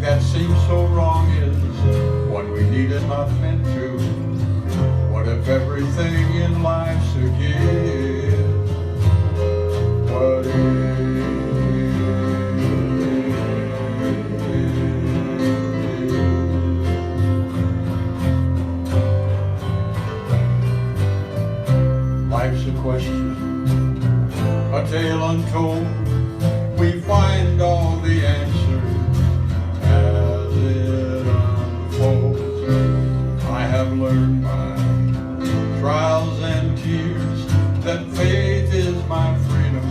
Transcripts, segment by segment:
everything that seems so wrong is what we need is not meant to? What if everything in life's a gift? What if life's a question, a tale untold? We find all the answers as it unfolds. I have learned by trials and tears that faith is my freedom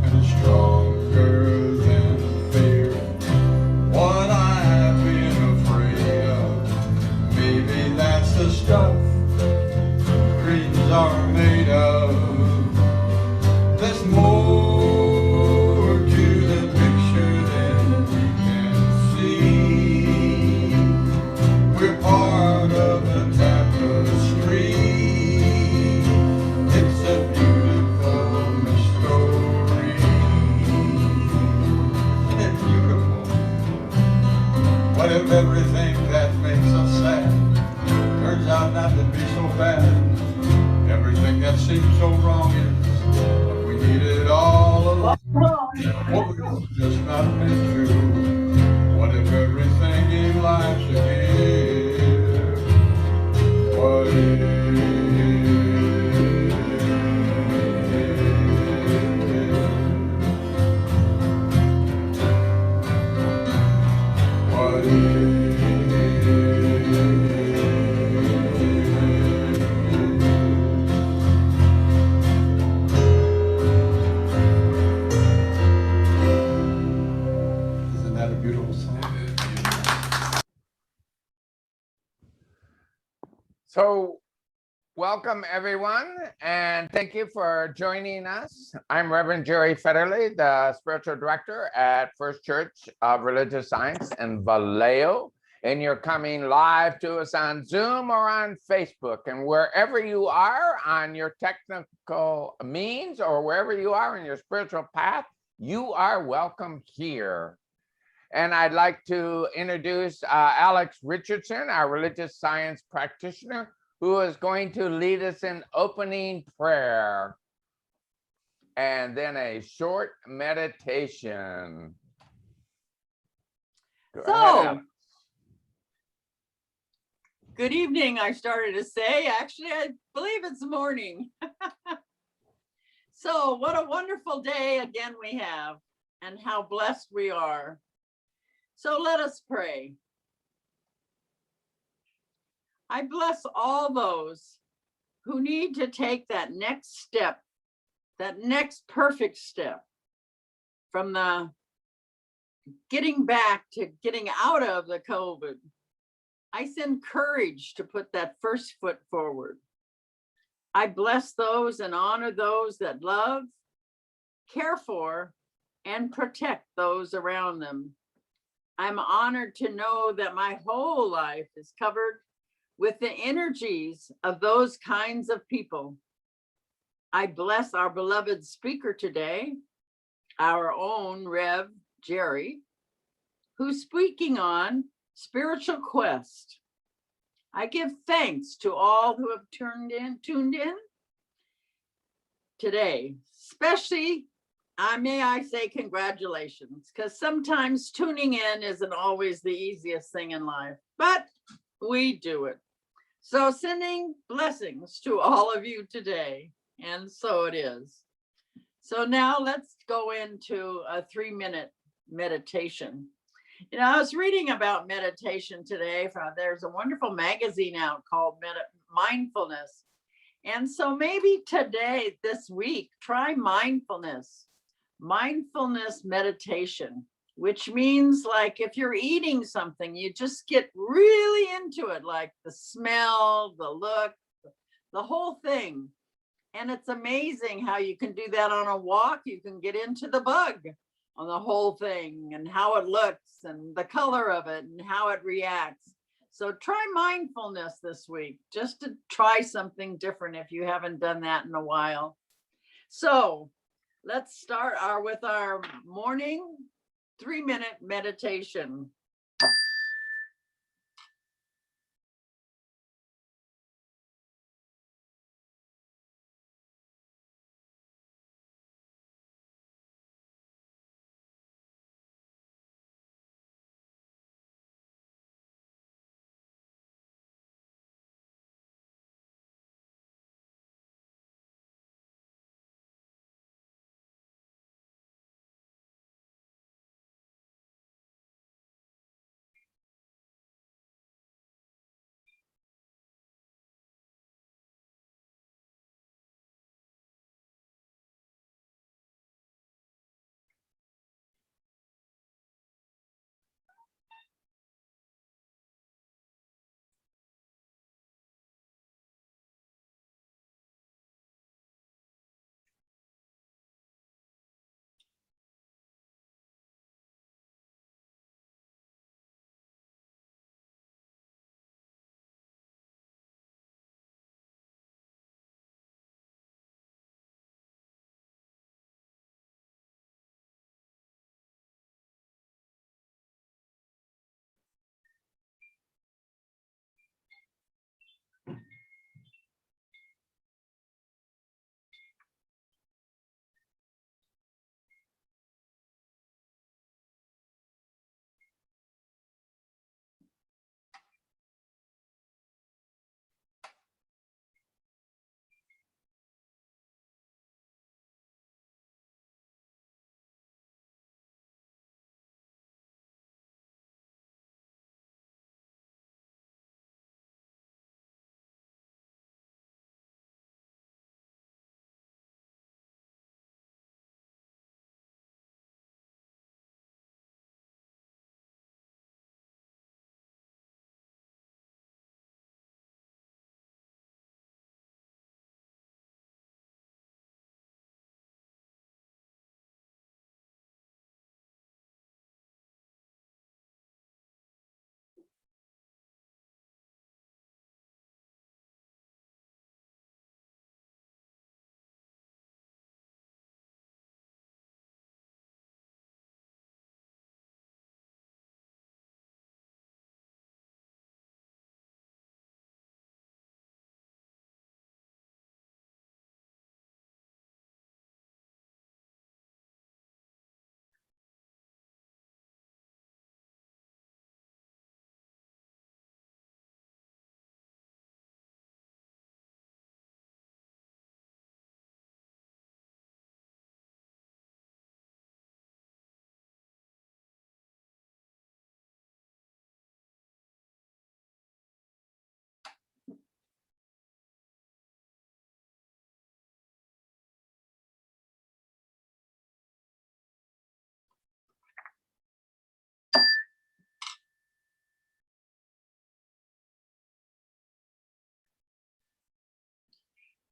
and is stronger than fear. What I have been afraid of, maybe that's the stuff dreams are made of. There's more to the picture than we can see. We're part of a tapestry. It's a beautiful story. Isn't it beautiful? What if everything that makes us sad turns out not to be so bad? Everything that seems so wrong is what we needed all along. What was just not meant to? What if everything in life's a gift? What if? What if? So welcome everyone, and thank you for joining us. I'm Reverend Jerry Fetterly, the spiritual director at First Church of Religious Science in Vallejo. And you're coming live to us on Zoom or on Facebook. And wherever you are on your technical means or wherever you are in your spiritual path, you are welcome here. And I'd like to introduce Alex Richardson, our religious science practitioner, who is going to lead us in opening prayer and then a short meditation. Go ahead, Alex. Good evening, I started to say. Actually, I believe it's morning. So what a wonderful day again we have, and how blessed we are. So let us pray. I bless all those who need to take that next step, that next perfect step from the getting back to getting out of the COVID. I send courage to put that first foot forward. I bless those and honor those that love, care for, and protect those around them. I'm honored to know that my whole life is covered with the energies of those kinds of people. I bless our beloved speaker today, our own Rev. Jerry, who's speaking on spiritual quest. I give thanks to all who have tuned in today, especially may I say congratulations, because sometimes tuning in isn't always the easiest thing in life, but we do it. So sending blessings to all of you today, and so it is. So now let's go into a 3-minute meditation. You know, I was reading about meditation today. There's a wonderful magazine out called Mindfulness. And so maybe today, this week, try mindfulness meditation, which means like if you're eating something, you just get really into it, like the smell, the look, the whole thing. And it's amazing how you can do that on a walk. You can get into the bug on the whole thing and how it looks and the color of it and how it reacts. So try mindfulness this week, just to try something different if you haven't done that in a while. So let's start with our morning 3-minute meditation.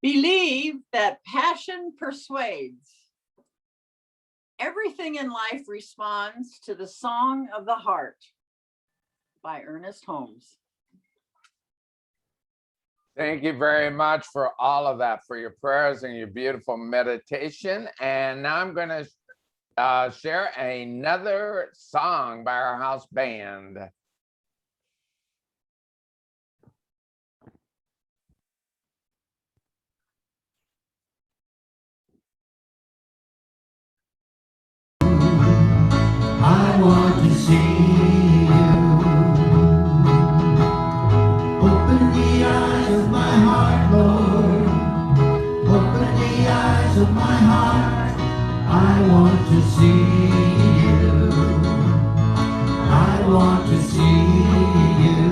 Believe that passion persuades. Everything in life responds to the song of the heart by Ernest Holmes. Thank you very much for all of that, for your prayers and your beautiful meditation. And now I'm going to share another song by our house band. I want to see you. Open the eyes of my heart, Lord. Open the eyes of my heart. I want to see you. I want to see you.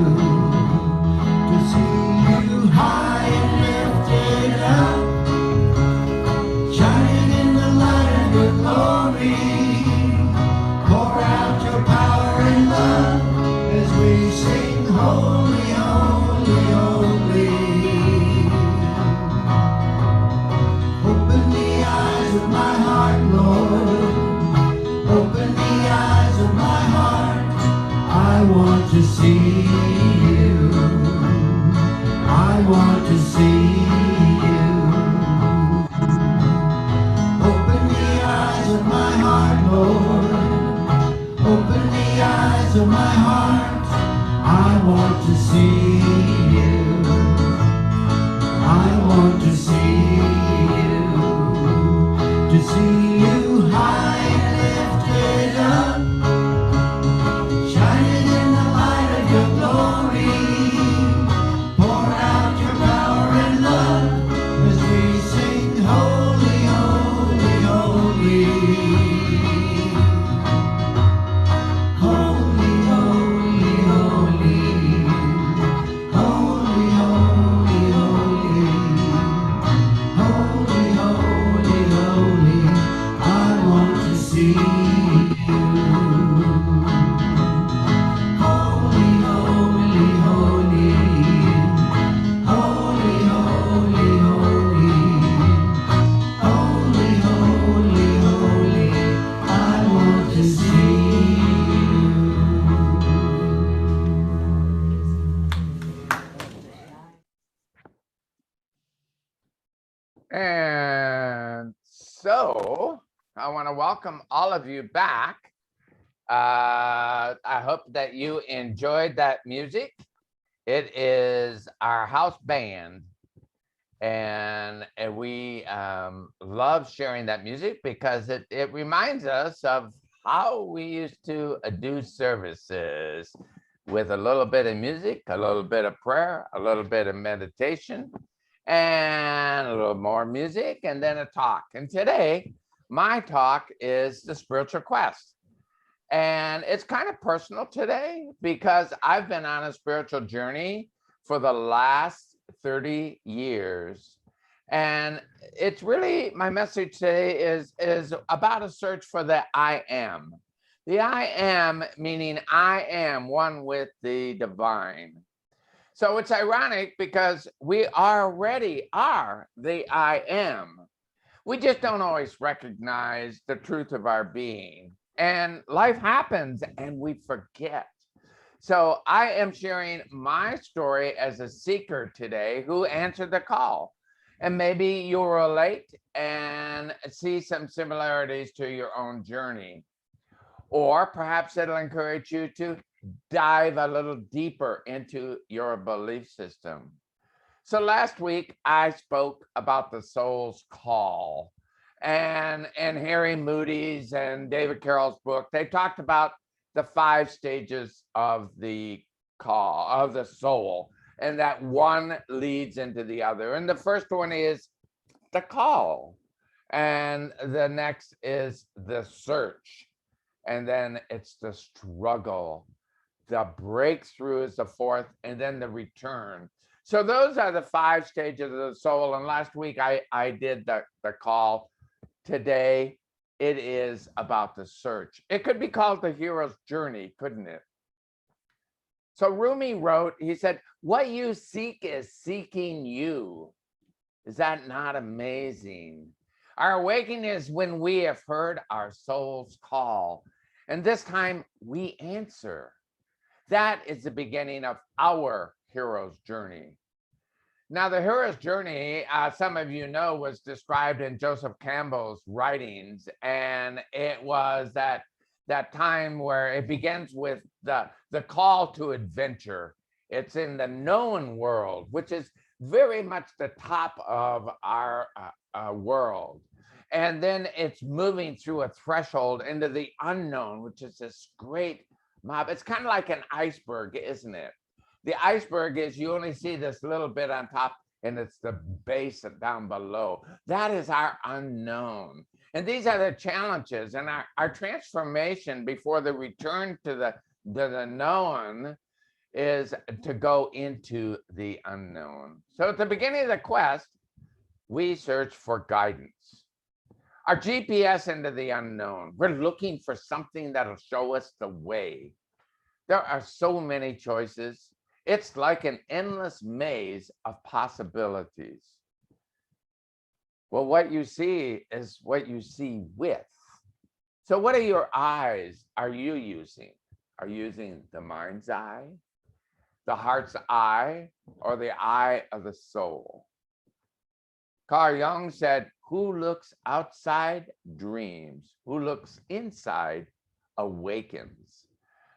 To see you high and lifted up, shining in the light of your glory. Pour out your power and love as we sing, holy, holy, holy. Open the eyes of my heart, Lord. Open the eyes of my heart. I want to see you. I want to see you. Open the eyes of my heart, Lord. Open the eyes eyes of my heart, I want to see you. I want to see you high and lifted up, shining in the light of your glory. Pour out your power and love as we sing, holy, holy, holy. Holy, holy, holy. Holy, holy, holy. Holy, holy, holy. I want to see you. Holy, holy, holy. Holy, holy, holy. Holy, holy, holy. I want to see you. And so I want to welcome all of you back. I hope that you enjoyed that music. It is our house band. And we love sharing that music because it reminds us of how we used to do services with a little bit of music, a little bit of prayer, a little bit of meditation, and a little more music, and then a talk. And today, my talk is the spiritual quest. And it's kind of personal today because I've been on a spiritual journey for the last 30 years. And it's really, my message today is about a search for the I am. The I am, meaning I am one with the divine. So it's ironic because we already are the I am. We just don't always recognize the truth of our being. And life happens and we forget. So I am sharing my story as a seeker today who answered the call. And maybe you'll relate and see some similarities to your own journey. Or perhaps it'll encourage you to dive a little deeper into your belief system. So last week I spoke about the soul's call, and Harry Moody's and David Carroll's book, they talked about the 5 stages of the call of the soul, and that one leads into the other. And the first one is the call, and the next is the search, and then it's the struggle. The breakthrough is the 4th, and then the return. So those are the 5 stages of the soul. And last week I did the call. Today it is about the search. It could be called the hero's journey, couldn't it? So Rumi wrote, he said, what you seek is seeking you. Is that not amazing? Our awakening is when we have heard our soul's call, and this time we answer. That is the beginning of our hero's journey. Now, the hero's journey, some of you know, was described in Joseph Campbell's writings, and it was that time where it begins with the call to adventure. It's in the known world, which is very much the top of our world. And then it's moving through a threshold into the unknown, which is this great mob. It's kind of like an iceberg, isn't it? The iceberg is you only see this little bit on top, and it's the base down below. That is our unknown. And these are the challenges, and our transformation before the return to the known is to go into the unknown. So at the beginning of the quest, we search for guidance. Our GPS into the unknown. We're looking for something that'll show us the way. There are so many choices. It's like an endless maze of possibilities. Well, what you see is what you see with. So what are your eyes are you using? Are you using the mind's eye, the heart's eye, or the eye of the soul? Carl Jung said, who looks outside dreams, who looks inside awakens.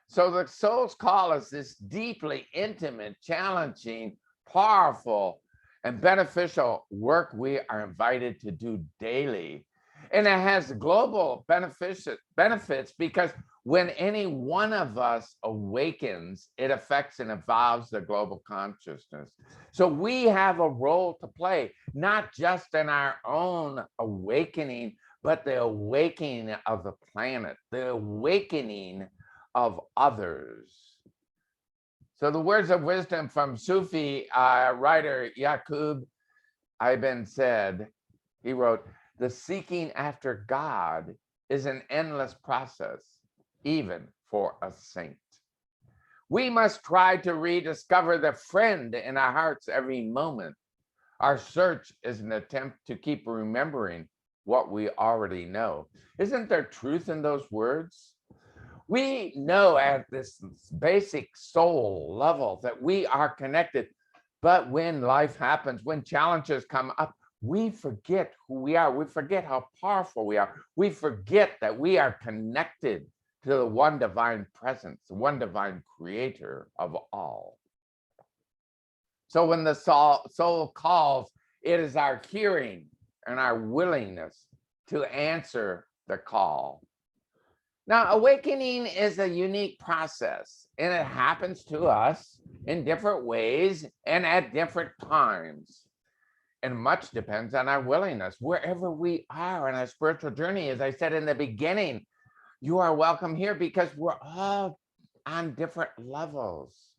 So the soul's call is this deeply intimate, challenging, powerful, and beneficial work we are invited to do daily. And it has global benefits because when any one of us awakens, it affects and evolves the global consciousness. So we have a role to play, not just in our own awakening, but the awakening of the planet, the awakening of others. So the words of wisdom from Sufi writer Yaqub Ibn said, he wrote, "The seeking after God is an endless process, even for a saint. We must try to rediscover the friend in our hearts every moment. Our search is an attempt to keep remembering what we already know." Isn't there truth in those words? We know at this basic soul level that we are connected, but when life happens, when challenges come up, we forget who we are. We forget how powerful we are. We forget that we are connected to the one divine presence, the one divine creator of all. So when the soul calls, it is our hearing and our willingness to answer the call. Now, awakening is a unique process, and it happens to us in different ways and at different times. And much depends on our willingness. Wherever we are in our spiritual journey, as I said in the beginning, you are welcome here because we're all on different levels.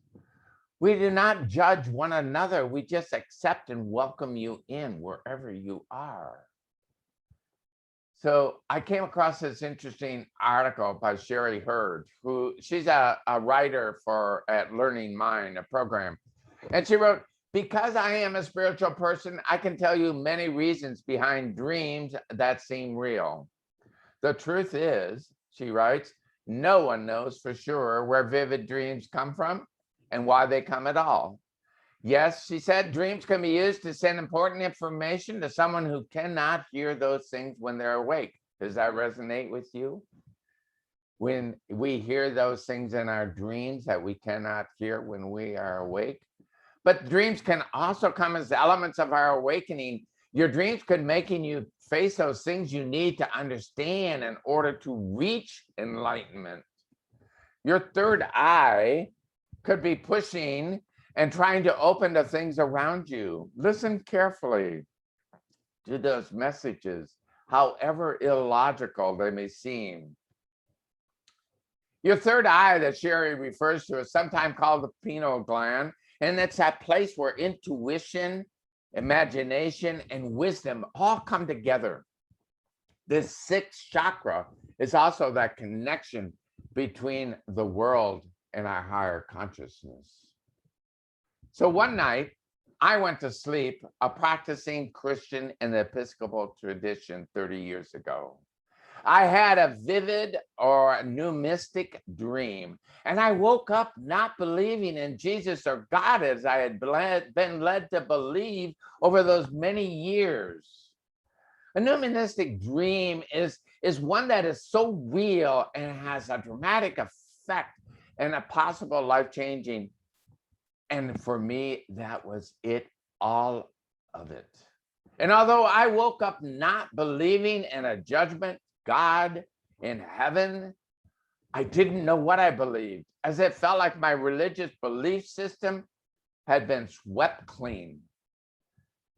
We do not judge one another. We just accept and welcome you in wherever you are. So I came across this interesting article by Sherry Hurd, who she's a writer for at Learning Mind, a program. And she wrote, "Because I am a spiritual person, I can tell you many reasons behind dreams that seem real. The truth is," she writes, "no one knows for sure where vivid dreams come from and why they come at all. Yes," she said, "dreams can be used to send important information to someone who cannot hear those things when they're awake." Does that resonate with you? When we hear those things in our dreams that we cannot hear when we are awake. But dreams can also come as elements of our awakening. Your dreams could making you face those things you need to understand in order to reach enlightenment. Your third eye could be pushing and trying to open the things around you. Listen carefully to those messages, however illogical they may seem. Your third eye that Sherry refers to is sometimes called the pineal gland, and it's that place where intuition, imagination, and wisdom all come together. This sixth chakra is also that connection between the world and our higher consciousness. So one night, I went to sleep a practicing Christian in the Episcopal tradition 30 years ago. I had a vivid or a numistic dream, and I woke up not believing in Jesus or God as I had been led to believe over those many years. A numistic dream is one that is so real and has a dramatic effect and a possible life-changing. And for me, that was it, all of it. And although I woke up not believing in a judgment, God in heaven, I didn't know what I believed, as it felt like my religious belief system had been swept clean.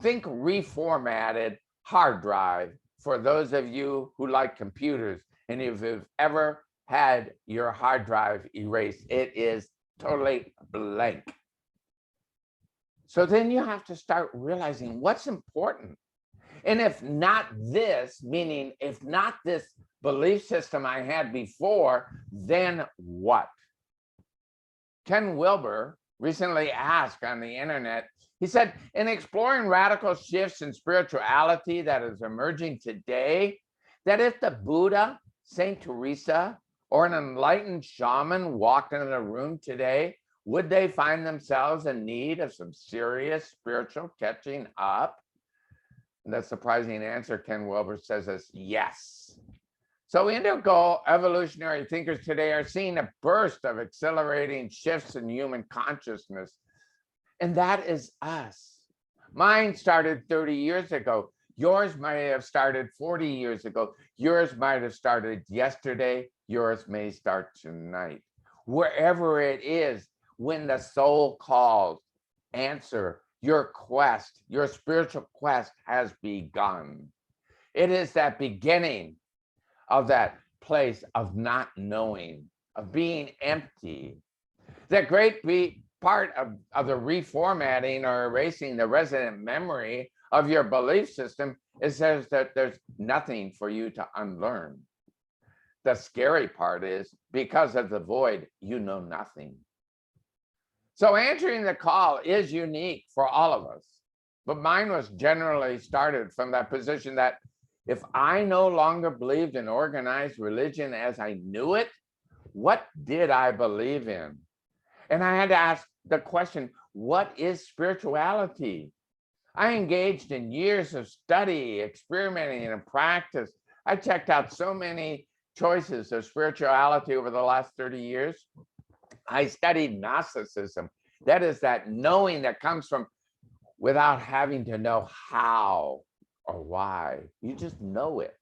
Think reformatted hard drive for those of you who like computers. And if you've ever had your hard drive erased, it is totally blank. So then you have to start realizing what's important. And if not this, meaning if not this belief system I had before, then what? Ken Wilber recently asked on the internet, he said, in exploring radical shifts in spirituality that is emerging today, that if the Buddha, Saint Teresa, or an enlightened shaman walked into the room today, would they find themselves in need of some serious spiritual catching up? And the surprising answer, Ken Wilber says, is yes. So indigo evolutionary thinkers today are seeing a burst of accelerating shifts in human consciousness. And that is us. Mine started 30 years ago. Yours might have started 40 years ago. Yours might have started yesterday. Yours may start tonight. Wherever it is, when the soul calls, answer. Your quest, your spiritual quest has begun. It is that beginning of that place of not knowing, of being empty. That great part of the reformatting or erasing the resident memory of your belief system is that there's nothing for you to unlearn. The scary part is because of the void, you know nothing. So answering the call is unique for all of us, but mine was generally started from that position that if I no longer believed in organized religion as I knew it, what did I believe in? And I had to ask the question, what is spirituality? I engaged in years of study, experimenting, and practice. I checked out so many choices of spirituality over the last 30 years. I studied Gnosticism. That is that knowing that comes from without having to know how or why. You just know it.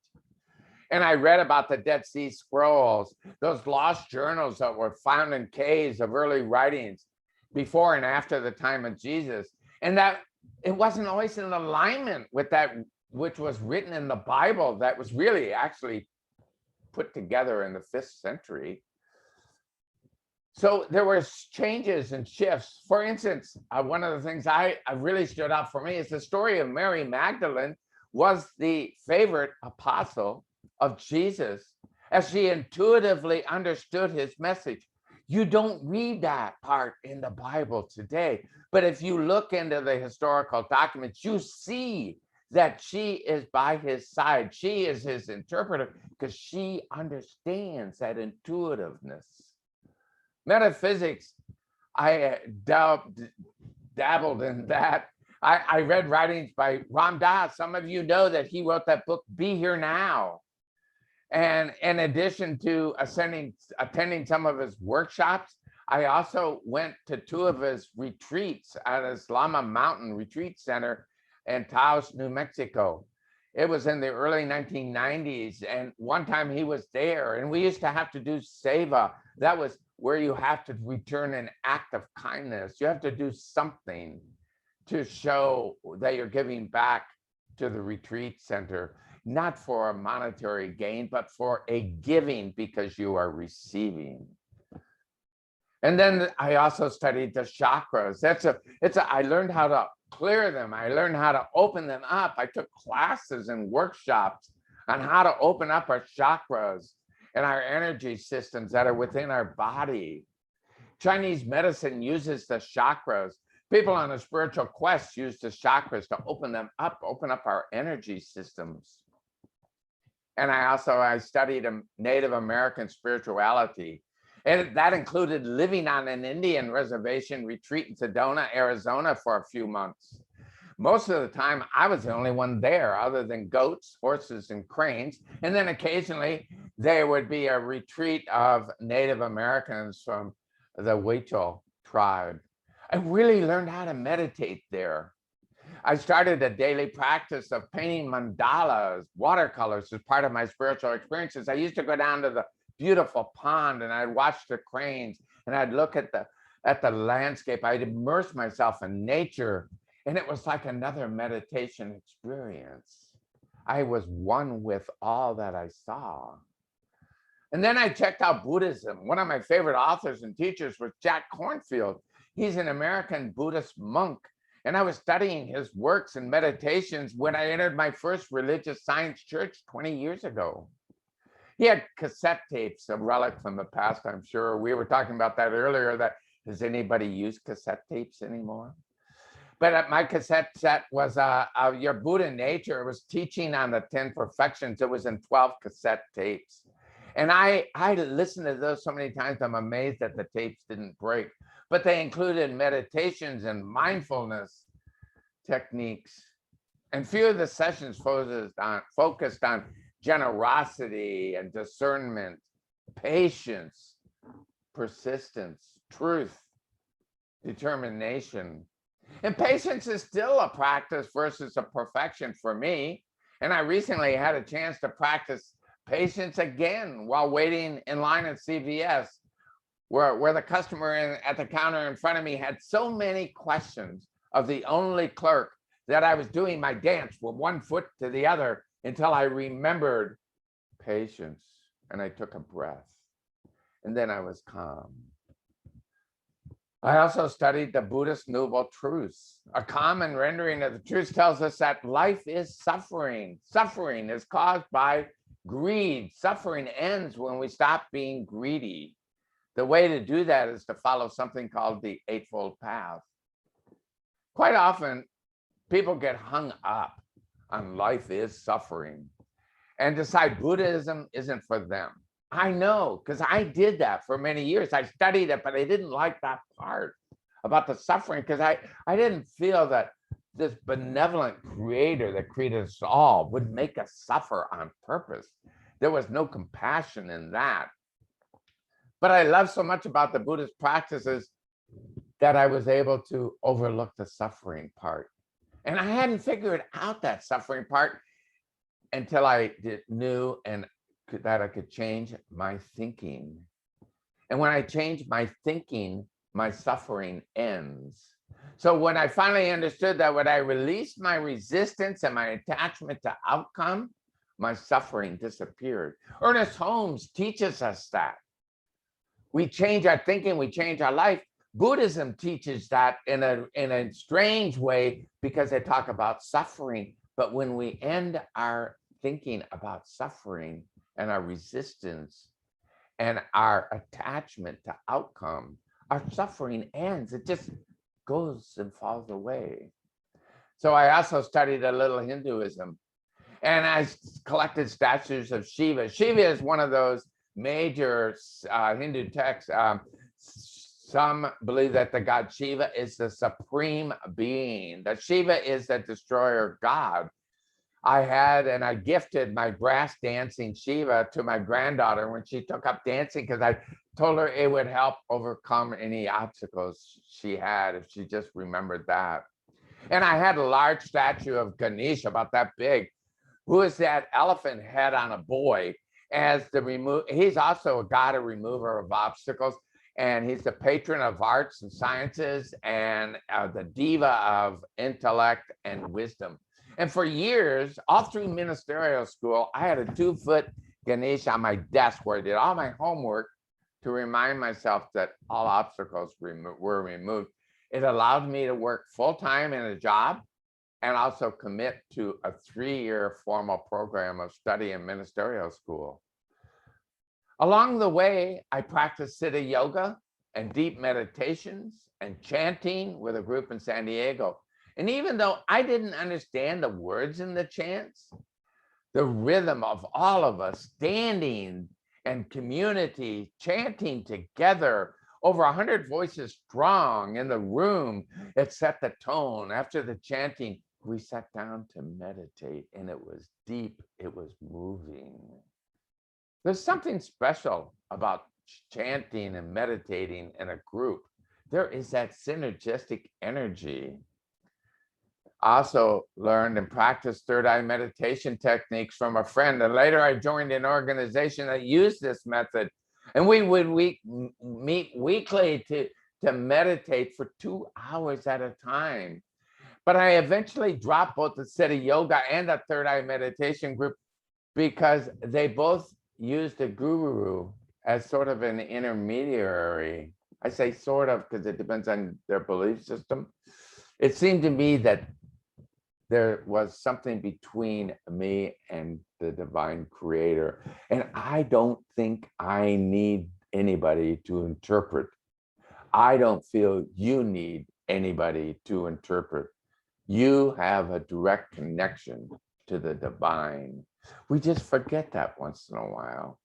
And I read about the Dead Sea Scrolls, those lost journals that were found in caves of early writings before and after the time of Jesus. And that it wasn't always in alignment with that which was written in the Bible that was really actually put together in the 5th century. So there were changes and shifts. For instance, one of the things I really stood out for me is the story of Mary Magdalene was the favorite apostle of Jesus as she intuitively understood his message. You don't read that part in the Bible today, but if you look into the historical documents, you see that she is by his side. She is his interpreter because she understands that intuitiveness. Metaphysics, I dabbled in that. I read writings by Ram Dass. Some of you know that he wrote that book, Be Here Now. And in addition to attending some of his workshops, I also went to 2 of his retreats at his Lama Mountain Retreat Center in Taos, New Mexico. It was in the early 1990s. And one time he was there and we used to have to do seva. That was where you have to return an act of kindness. You have to do something to show that you're giving back to the retreat center, not for a monetary gain, but for a giving because you are receiving. And then I also studied the chakras. I learned how to clear them. I learned how to open them up. I took classes and workshops on how to open up our chakras and our energy systems that are within our body. Chinese medicine uses the chakras. People on a spiritual quest use the chakras to open up our energy systems. And I studied Native American spirituality. And that included living on an Indian reservation retreat in Sedona, Arizona for a few months. Most of the time, I was the only one there other than goats, horses, and cranes. And then occasionally there would be a retreat of Native Americans from the Huichol tribe. I really learned how to meditate there. I started a daily practice of painting mandalas, watercolors as part of my spiritual experiences. I used to go down to the beautiful pond and I'd watch the cranes and I'd look at the landscape. I'd immerse myself in nature and it was like another meditation experience. I was one with all that I saw. And then I checked out Buddhism. One of my favorite authors and teachers was Jack Kornfield. He's an American Buddhist monk. And I was studying his works and meditations when I entered my first religious science church 20 years ago. He had cassette tapes, a relic from the past, I'm sure. We were talking about that earlier, does anybody use cassette tapes anymore? But my cassette set was Your Buddha Nature. It was teaching on the 10 perfections. It was in 12 cassette tapes. And I listened to those so many times, I'm amazed that the tapes didn't break. But they included meditations and mindfulness techniques. And few of the sessions focused on generosity and discernment, patience, persistence, truth, determination. And patience is still a practice versus a perfection for me. And I recently had a chance to practice patience again while waiting in line at CVS, where the customer at the counter in front of me had so many questions of the only clerk that I was doing my dance from one foot to the other until I remembered patience and I took a breath and then I was calm. I also studied the Buddhist Noble Truths. A common rendering of the truth tells us that life is suffering. Suffering is caused by greed. Suffering ends when we stop being greedy. The way to do that is to follow something called the Eightfold Path. Quite often, people get hung up on life is suffering and decide Buddhism isn't for them. I know, because I did that for many years. I studied it, but I didn't like that part about the suffering because I didn't feel that this benevolent creator that created us all would make us suffer on purpose. There was no compassion in that. But I love so much about the Buddhist practices that I was able to overlook the suffering part. And I hadn't figured out that suffering part until I knew that I could change my thinking. And when I change my thinking, my suffering ends. So when I finally understood that when I released my resistance and my attachment to outcome, my suffering disappeared. Ernest Holmes teaches us that. We change our thinking, we change our life. Buddhism teaches that in a strange way because they talk about suffering. But when we end our thinking about suffering and our resistance and our attachment to outcome, our suffering ends. It just goes and falls away. So I also studied a little Hinduism and I collected statues of Shiva. Shiva is one of those major Hindu texts. Some believe that the god Shiva is the supreme being, that Shiva is the destroyer god. I gifted my brass dancing Shiva to my granddaughter when she took up dancing because I told her it would help overcome any obstacles she had if she just remembered that. And I had a large statue of Ganesh about that big, who is that elephant head on a boy he's also a god, a remover of obstacles. And he's the patron of arts and sciences and the diva of intellect and wisdom. And for years, all through ministerial school, I had a 2-foot Ganesh on my desk where I did all my homework to remind myself that all obstacles were removed. It allowed me to work full-time in a job and also commit to a 3-year formal program of study in ministerial school. Along the way, I practiced Siddha yoga and deep meditations and chanting with a group in San Diego. And even though I didn't understand the words in the chants, the rhythm of all of us standing and community chanting together, over 100 voices strong in the room, it set the tone. After the chanting, we sat down to meditate and it was deep, it was moving. There's something special about chanting and meditating in a group. There is that synergistic energy. I also learned and practiced third eye meditation techniques from a friend. And later I joined an organization that used this method. And we would meet weekly to meditate for 2 hours at a time. But I eventually dropped both the Siddha yoga and the third eye meditation group because they both used a guru as sort of an intermediary. I say sort of because it depends on their belief system. It seemed to me that there was something between me and the divine creator. And I don't think I need anybody to interpret. I don't feel you need anybody to interpret. You have a direct connection to the divine. We just forget that once in a while.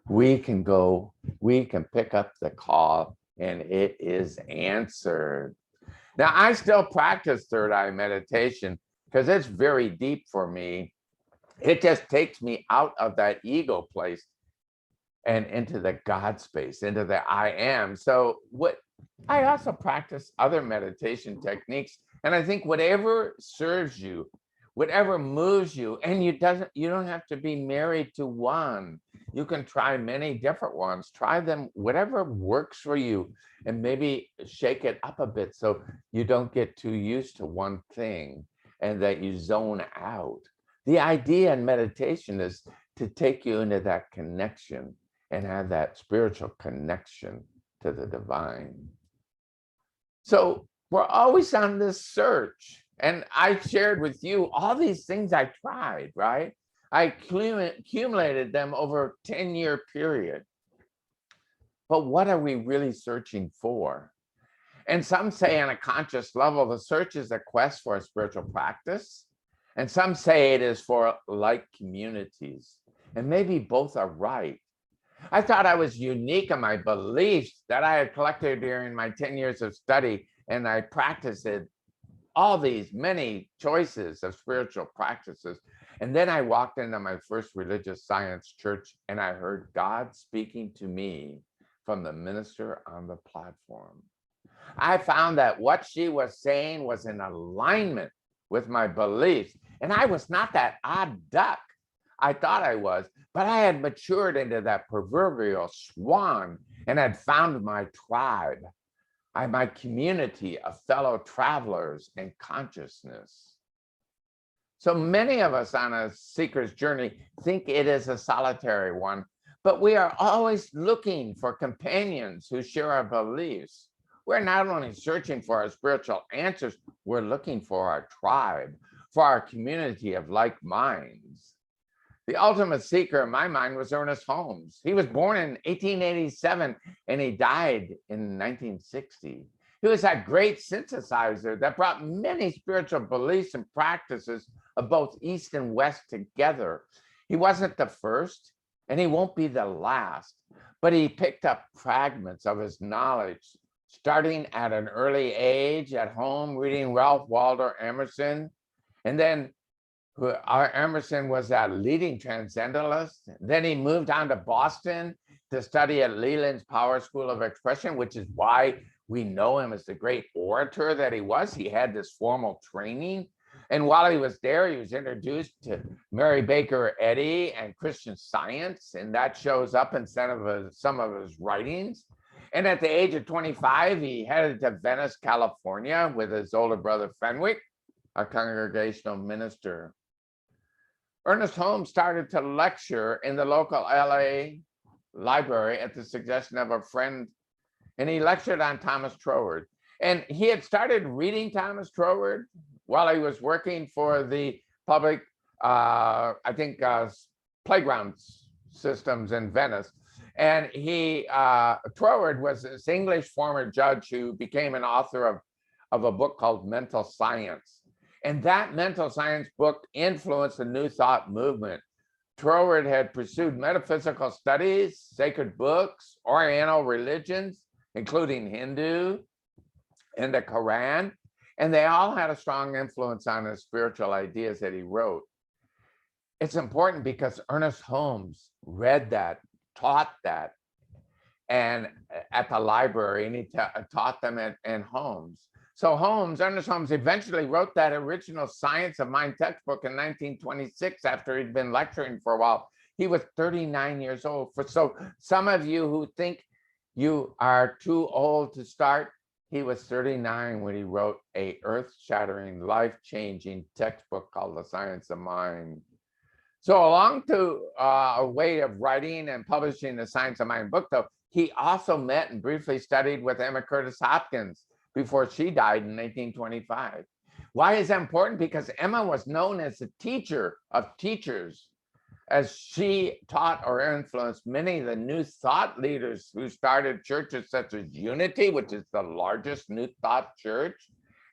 We can pick up the call and it is answered. Now, I still practice third eye meditation because it's very deep for me. It just takes me out of that ego place and into the God space, into the I am. So what I also practice other meditation techniques. And I think whatever serves you, whatever moves you, and you don't have to be married to one. You can try many different ones. Try them, whatever works for you, and maybe shake it up a bit so you don't get too used to one thing and that you zone out. The idea in meditation is to take you into that connection and have that spiritual connection to the divine. So we're always on this search. And I shared with you all these things I tried, right? I accumulated them over a 10-year period. But what are we really searching for? And some say on a conscious level, the search is a quest for a spiritual practice. And some say it is for like communities. And maybe both are right. I thought I was unique in my beliefs that I had collected during my 10 years of study, and I practiced it, all these many choices of spiritual practices. And then I walked into my first religious science church and I heard God speaking to me from the minister on the platform. I found that what she was saying was in alignment with my beliefs. And I was not that odd duck I thought I was, but I had matured into that proverbial swan and had found my tribe, my community of fellow travelers and consciousness. So many of us on a seeker's journey think it is a solitary one, but we are always looking for companions who share our beliefs. We're not only searching for our spiritual answers, we're looking for our tribe, for our community of like minds. The ultimate seeker in my mind was Ernest Holmes. He was born in 1887 and he died in 1960. He was that great synthesizer that brought many spiritual beliefs and practices of both East and West together. He wasn't the first and he won't be the last, but he picked up fragments of his knowledge, starting at an early age at home, reading Ralph Waldo Emerson. And then Emerson was a leading transcendentalist. Then he moved on to Boston to study at Leland's Power School of Expression, which is why we know him as the great orator that he was. He had this formal training. And while he was there, he was introduced to Mary Baker Eddy and Christian Science, and that shows up in some of his writings. And at the age of 25, he headed to Venice, California with his older brother Fenwick, a congregational minister. Ernest Holmes started to lecture in the local LA library at the suggestion of a friend, and he lectured on Thomas Troward. And he had started reading Thomas Troward while he was working for the public, playground systems in Venice. And Troward was this English former judge who became an author of a book called Mental Science. And that mental science book influenced the New Thought movement. Troward had pursued metaphysical studies, sacred books, Oriental religions, including Hindu and the Quran, and they all had a strong influence on his spiritual ideas that he wrote. It's important because Ernest Holmes read that, taught that, and at the library, and he taught them in Holmes. So Ernest Holmes eventually wrote that original Science of Mind textbook in 1926 after he'd been lecturing for a while. He was 39 years old. So some of you who think you are too old to start, he was 39 when he wrote a earth-shattering, life-changing textbook called The Science of Mind. So along to a way of writing and publishing the Science of Mind book, though, he also met and briefly studied with Emma Curtis Hopkins before she died in 1925. Why is that important? Because Emma was known as the teacher of teachers, as she taught or influenced many of the New Thought leaders who started churches such as Unity, which is the largest New Thought church,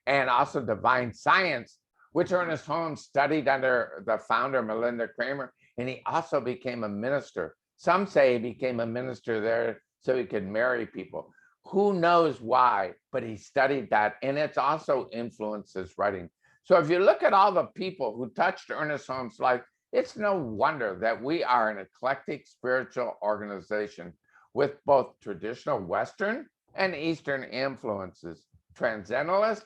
and also Divine Science, which Ernest Holmes studied under the founder, Melinda Kramer, and he also became a minister. Some say he became a minister there so he could marry people. Who knows why, but he studied that, and it's also influenced his writing. So if you look at all the people who touched Ernest Holmes' life, It's no wonder that we are an eclectic spiritual organization with both traditional Western and Eastern influences, transcendentalist,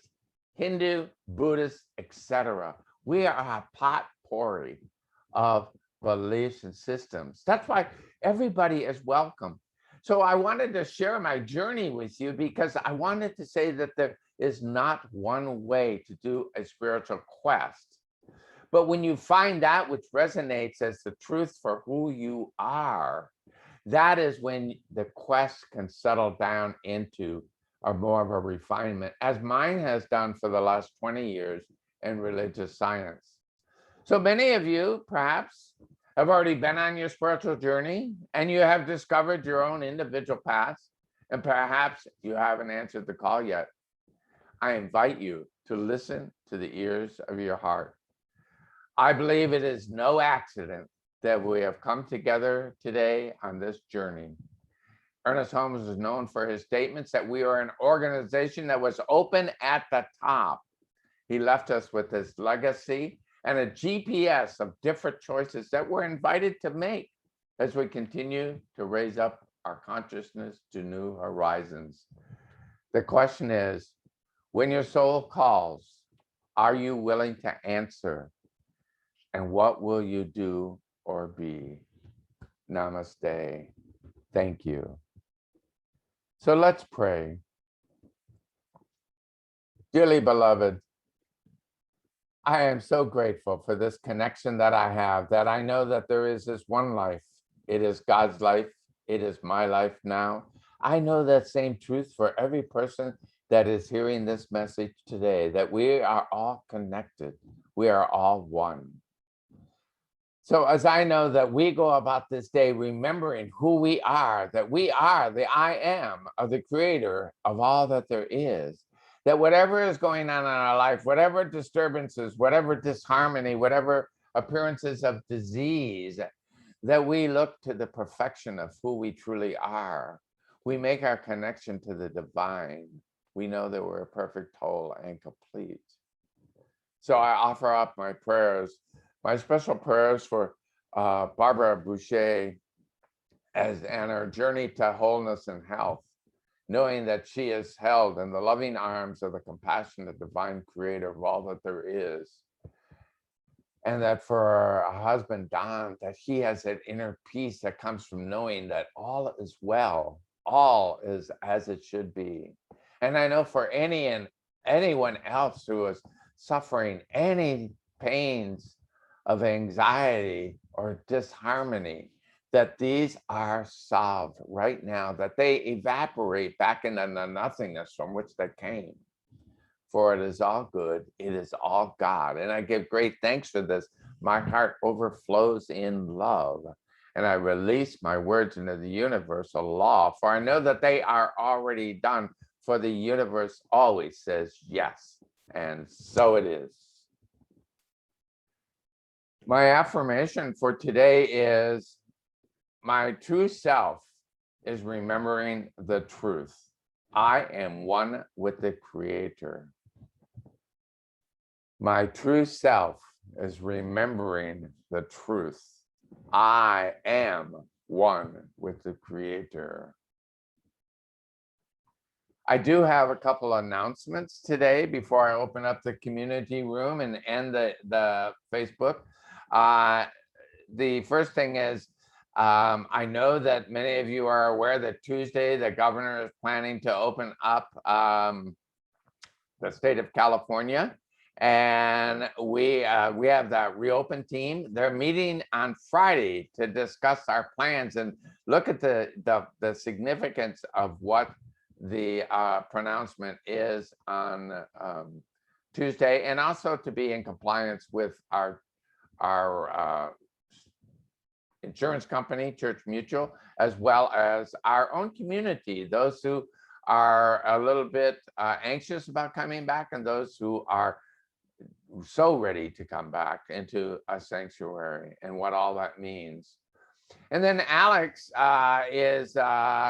Hindu, Buddhist, etc. We are a potpourri of beliefs and systems. That's why everybody is welcome. So I wanted to share my journey with you because I wanted to say that there is not one way to do a spiritual quest. But when you find that which resonates as the truth for who you are, that is when the quest can settle down into a more of a refinement, as mine has done for the last 20 years in religious science. So many of you perhaps have already been on your spiritual journey and you have discovered your own individual paths, and perhaps you haven't answered the call yet. I invite you to listen to the ears of your heart. I believe it is no accident that we have come together today on this journey. Ernest Holmes is known for his statements that we are an organization that was open at the top. He left us with his legacy and a GPS of different choices that we're invited to make as we continue to raise up our consciousness to new horizons. The question is, when your soul calls, are you willing to answer? And what will you do or be? Namaste. Thank you. So let's pray. Dearly beloved, I am so grateful for this connection that I have, that I know that there is this one life. It is God's life. It is my life now. I know that same truth for every person that is hearing this message today, that we are all connected. We are all one. So as I know that we go about this day remembering who we are, that we are the I am of the creator of all that there is, that whatever is going on in our life, whatever disturbances, whatever disharmony, whatever appearances of disease, that we look to the perfection of who we truly are. We make our connection to the divine. We know that we're perfect, whole, and complete. So I offer up my prayers, my special prayers for Barbara Boucher and her journey to wholeness and health, knowing that she is held in the loving arms of the compassionate divine creator of all that there is. And that for her husband, Don, that he has that inner peace that comes from knowing that all is well, all is as it should be. And I know for anyone else who is suffering any pains of anxiety or disharmony, that these are solved right now, that they evaporate back into the nothingness from which they came. For it is all good, it is all God. And I give great thanks for this. My heart overflows in love, and I release my words into the universal law, for I know that they are already done, for the universe always says yes, and so it is. My affirmation for today is, my true self is remembering the truth. I am one with the Creator. My true self is remembering the truth. I am one with the Creator. I do have a couple announcements today before I open up the community room and end the Facebook. The first thing is, I know that many of you are aware that Tuesday, the governor is planning to open up the state of California. And we have that reopen team. They're meeting on Friday to discuss our plans and look at the significance of what the pronouncement is on Tuesday, and also to be in compliance with our insurance company, Church Mutual, as well as our own community, those who are a little bit anxious about coming back, and those who are so ready to come back into a sanctuary, and what all that means. And then Alex is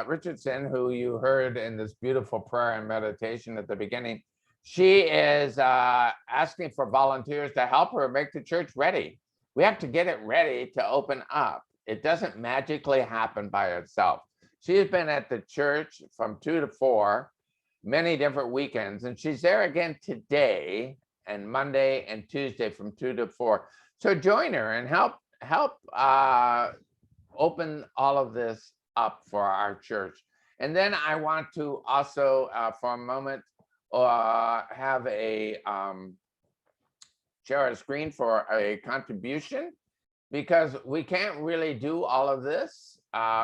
Richardson, who you heard in this beautiful prayer and meditation at the beginning. She is asking for volunteers to help her make the church ready. We have to get it ready to open up. It doesn't magically happen by itself. She's been at the church from 2 to 4, many different weekends, and she's there again today and Monday and Tuesday from 2 to 4. So join her and help open all of this up for our church. And then I want to also, for a moment, have a share a screen for a contribution, because we can't really do all of this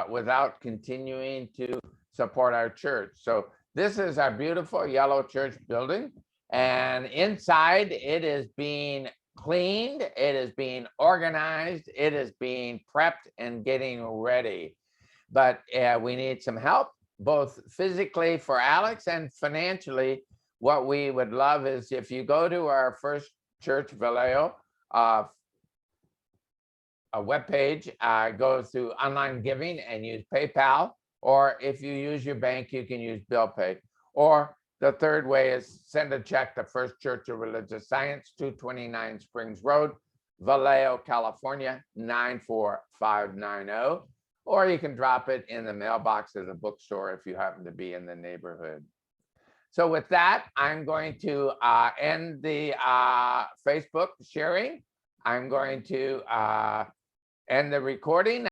without continuing to support our church. So this is our beautiful yellow church building, and inside it is being cleaned, it is being organized, it is being prepped and getting ready. But we need some help, both physically for Alex and financially. What we would love is if you go to our First Church Vallejo a webpage, go through online giving and use PayPal, or if you use your bank, you can use bill pay. Or the third way is send a check to First Church of Religious Science, 229 Springs Road, Vallejo, California, 94590. Or you can drop it in the mailbox of the bookstore if you happen to be in the neighborhood. So with that, I'm going to end the Facebook sharing. I'm going to end the recording.